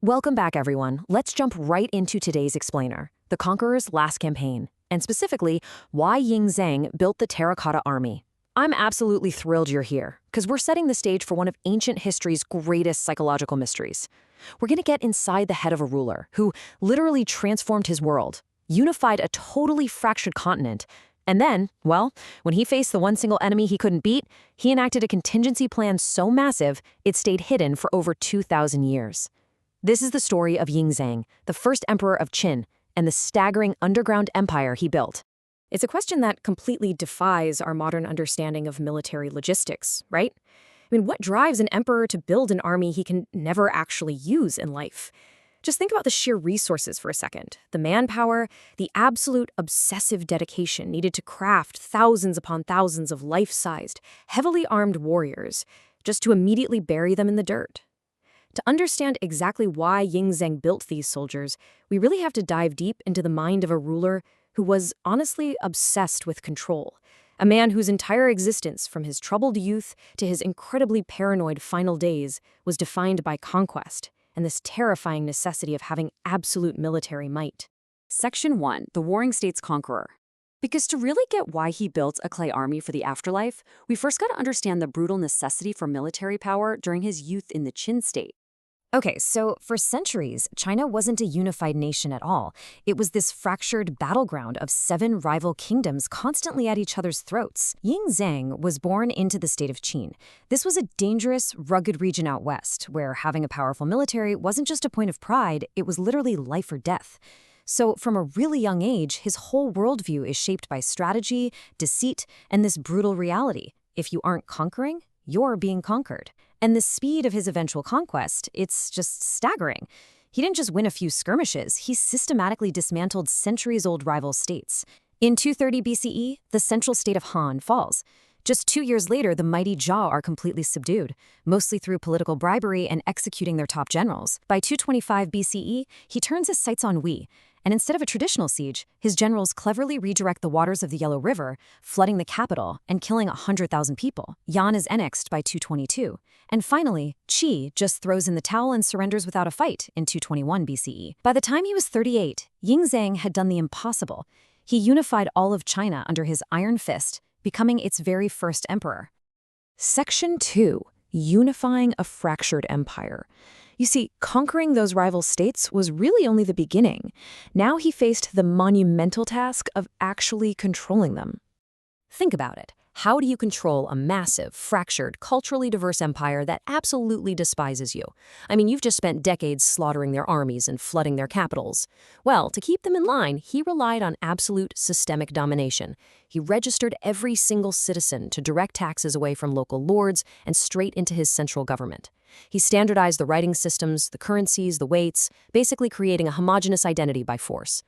Welcome back, everyone. Let's jump right into today's explainer, the Conqueror's last campaign, and specifically, why Ying Zhang built the Terracotta Army. I'm absolutely thrilled you're here, because we're setting the stage for one of ancient history's greatest psychological mysteries. We're going to get inside the head of a ruler who literally transformed his world, unified a totally fractured continent, and then, well, when he faced the one single enemy he couldn't beat, he enacted a contingency plan so massive it stayed hidden for over 2,000 years. This is the story of Ying Zhang, the first emperor of Qin, and the staggering underground empire he built. It's a question that completely defies our modern understanding of military logistics, right? What drives an emperor to build an army he can never actually use in life? Just think about the sheer resources for a second. The manpower, the absolute obsessive dedication needed to craft thousands upon thousands of life-sized, heavily armed warriors, just to immediately bury them in the dirt. To understand exactly why Ying Zhang built these soldiers, we really have to dive deep into the mind of a ruler who was honestly obsessed with control. A man whose entire existence, from his troubled youth to his incredibly paranoid final days, was defined by conquest and this terrifying necessity of having absolute military might. Section 1. The Warring States Conqueror. Because to really get why he built a clay army for the afterlife, we first got to understand the brutal necessity for military power during his youth in the Qin state. Okay, so for centuries, China wasn't a unified nation at all. It was this fractured battleground of 7 rival kingdoms constantly at each other's throats. Ying Zhang was born into the state of Qin. This was a dangerous, rugged region out west, where having a powerful military wasn't just a point of pride, it was literally life or death. So from a really young age, his whole worldview is shaped by strategy, deceit, and this brutal reality. If you aren't conquering, you're being conquered. And the speed of his eventual conquest, it's just staggering. He didn't just win a few skirmishes, he systematically dismantled centuries-old rival states. In 230 BCE, the central state of Han falls. Just 2 years later, the mighty Zhou are completely subdued, mostly through political bribery and executing their top generals. By 225 BCE, he turns his sights on Wei, and instead of a traditional siege, his generals cleverly redirect the waters of the Yellow River, flooding the capital and killing 100,000 people. Yan is annexed by 222. And finally, Qi just throws in the towel and surrenders without a fight in 221 BCE. By the time he was 38, Ying Zhang had done the impossible. He unified all of China under his iron fist, becoming its very first emperor. Section 2. Unifying a fractured empire. You see, conquering those rival states was really only the beginning. Now he faced the monumental task of actually controlling them. Think about it. How do you control a massive, fractured, culturally diverse empire that absolutely despises you? You've just spent decades slaughtering their armies and flooding their capitals. Well, to keep them in line, he relied on absolute systemic domination. He registered every single citizen to direct taxes away from local lords and straight into his central government. He standardized the writing systems, the currencies, the weights, basically creating a homogeneous identity by force.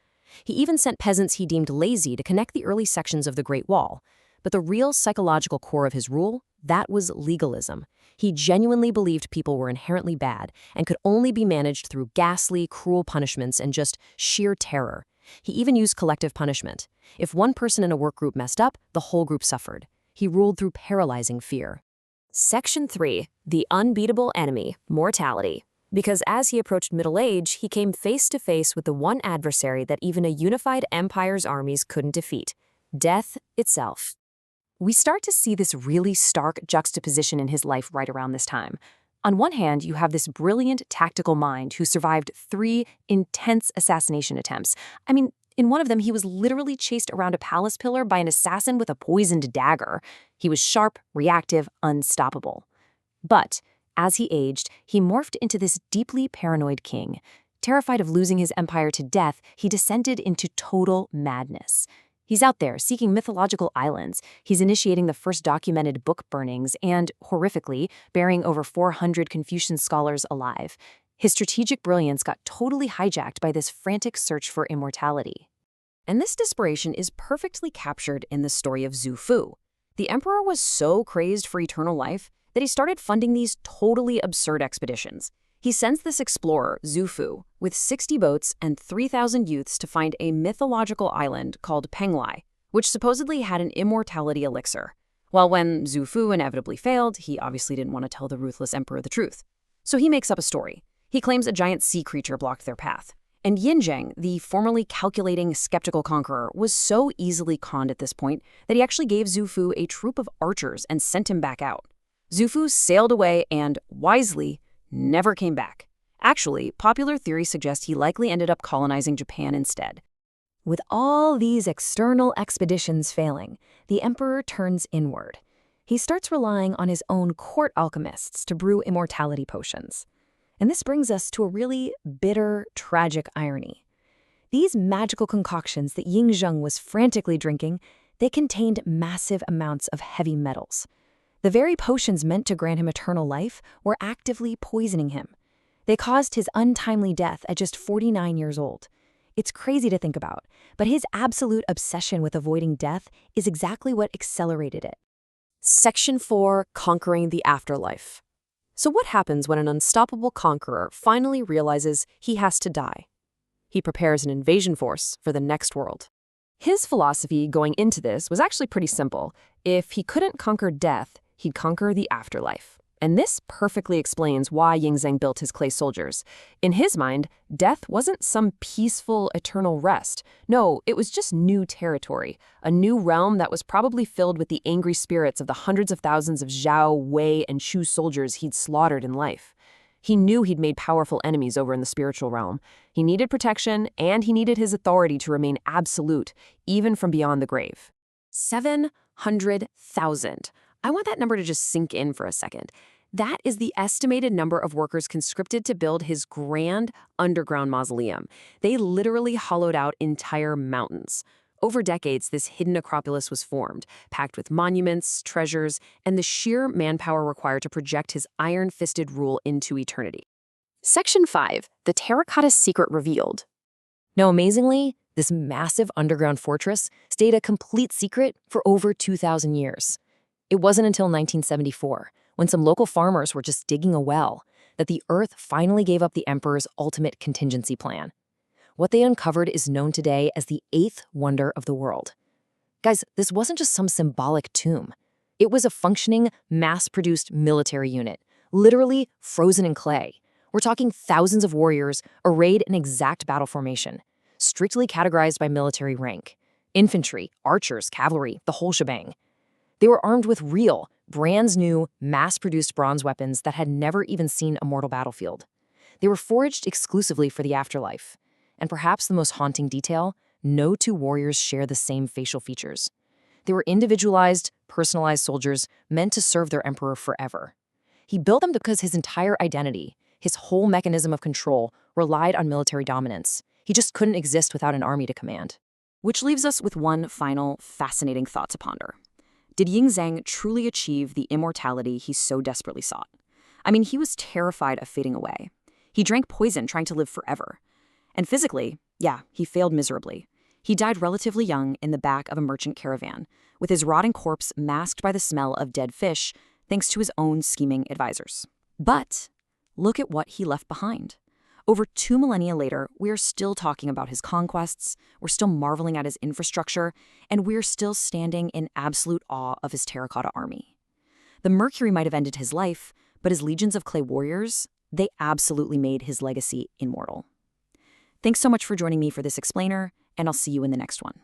He even sent peasants he deemed lazy to connect the early sections of the Great Wall. But the real psychological core of his rule, that was legalism. He genuinely believed people were inherently bad and could only be managed through ghastly, cruel punishments and just sheer terror. He even used collective punishment. If one person in a work group messed up, the whole group suffered. He ruled through paralyzing fear. Section 3. The unbeatable enemy, mortality. Because as he approached middle age, he came face to face with the one adversary that even a unified empire's armies couldn't defeat: death itself. We start to see this really stark juxtaposition in his life right around this time. On one hand, you have this brilliant tactical mind who survived 3 intense assassination attempts. In one of them, he was literally chased around a palace pillar by an assassin with a poisoned dagger. He was sharp, reactive, unstoppable. But as he aged, he morphed into this deeply paranoid king. Terrified of losing his empire to death, he descended into total madness. He's out there seeking mythological islands. He's initiating the first documented book burnings and, horrifically, burying over 400 Confucian scholars alive. His strategic brilliance got totally hijacked by this frantic search for immortality. And this desperation is perfectly captured in the story of Zhou. The emperor was so crazed for eternal life that he started funding these totally absurd expeditions. He sends this explorer, Zhou, with 60 boats and 3,000 youths to find a mythological island called Penglai, which supposedly had an immortality elixir. Well, when Zhou inevitably failed, he obviously didn't want to tell the ruthless emperor the truth. So he makes up a story. He claims a giant sea creature blocked their path. And Yinzheng, the formerly calculating, skeptical conqueror, was so easily conned at this point that he actually gave Zhu Fu a troop of archers and sent him back out. Zhu Fu sailed away and, wisely, never came back. Actually, popular theory suggests he likely ended up colonizing Japan instead. With all these external expeditions failing, the emperor turns inward. He starts relying on his own court alchemists to brew immortality potions. And this brings us to a really bitter, tragic irony. These magical concoctions that Yingzheng was frantically drinking, they contained massive amounts of heavy metals. The very potions meant to grant him eternal life were actively poisoning him. They caused his untimely death at just 49 years old. It's crazy to think about, but his absolute obsession with avoiding death is exactly what accelerated it. Section 4, Conquering the Afterlife. So what happens when an unstoppable conqueror finally realizes he has to die? He prepares an invasion force for the next world. His philosophy going into this was actually pretty simple. If he couldn't conquer death, he'd conquer the afterlife. And this perfectly explains why Yingzheng built his clay soldiers. In his mind, death wasn't some peaceful, eternal rest. No, it was just new territory, a new realm that was probably filled with the angry spirits of the hundreds of thousands of Zhou, Wei, and Shu soldiers he'd slaughtered in life. He knew he'd made powerful enemies over in the spiritual realm. He needed protection, and he needed his authority to remain absolute, even from beyond the grave. 700,000. I want that number to just sink in for a second. That is the estimated number of workers conscripted to build his grand underground mausoleum. They literally hollowed out entire mountains. Over decades, this hidden acropolis was formed, packed with monuments, treasures, and the sheer manpower required to project his iron-fisted rule into eternity. Section 5, The Terracotta Secret Revealed. Now, amazingly, this massive underground fortress stayed a complete secret for over 2,000 years. It wasn't until 1974, when some local farmers were just digging a well, that the earth finally gave up the emperor's ultimate contingency plan. What they uncovered is known today as the eighth wonder of the world. Guys, this wasn't just some symbolic tomb. It was a functioning, mass-produced military unit, literally frozen in clay. We're talking thousands of warriors arrayed in exact battle formation, strictly categorized by military rank. Infantry, archers, cavalry, the whole shebang. They were armed with real, brand-new, mass-produced bronze weapons that had never even seen a mortal battlefield. They were forged exclusively for the afterlife. And perhaps the most haunting detail, no two warriors share the same facial features. They were individualized, personalized soldiers meant to serve their emperor forever. He built them because his entire identity, his whole mechanism of control, relied on military dominance. He just couldn't exist without an army to command. Which leaves us with one final, fascinating thought to ponder. Did Yingzheng truly achieve the immortality he so desperately sought? I mean, he was terrified of fading away. He drank poison trying to live forever. And physically, yeah, he failed miserably. He died relatively young in the back of a merchant caravan, with his rotting corpse masked by the smell of dead fish, thanks to his own scheming advisors. But look at what he left behind. Over 2 millennia later, we are still talking about his conquests, we're still marveling at his infrastructure, and we're still standing in absolute awe of his terracotta army. The mercury might have ended his life, but his legions of clay warriors, they absolutely made his legacy immortal. Thanks so much for joining me for this explainer, and I'll see you in the next one.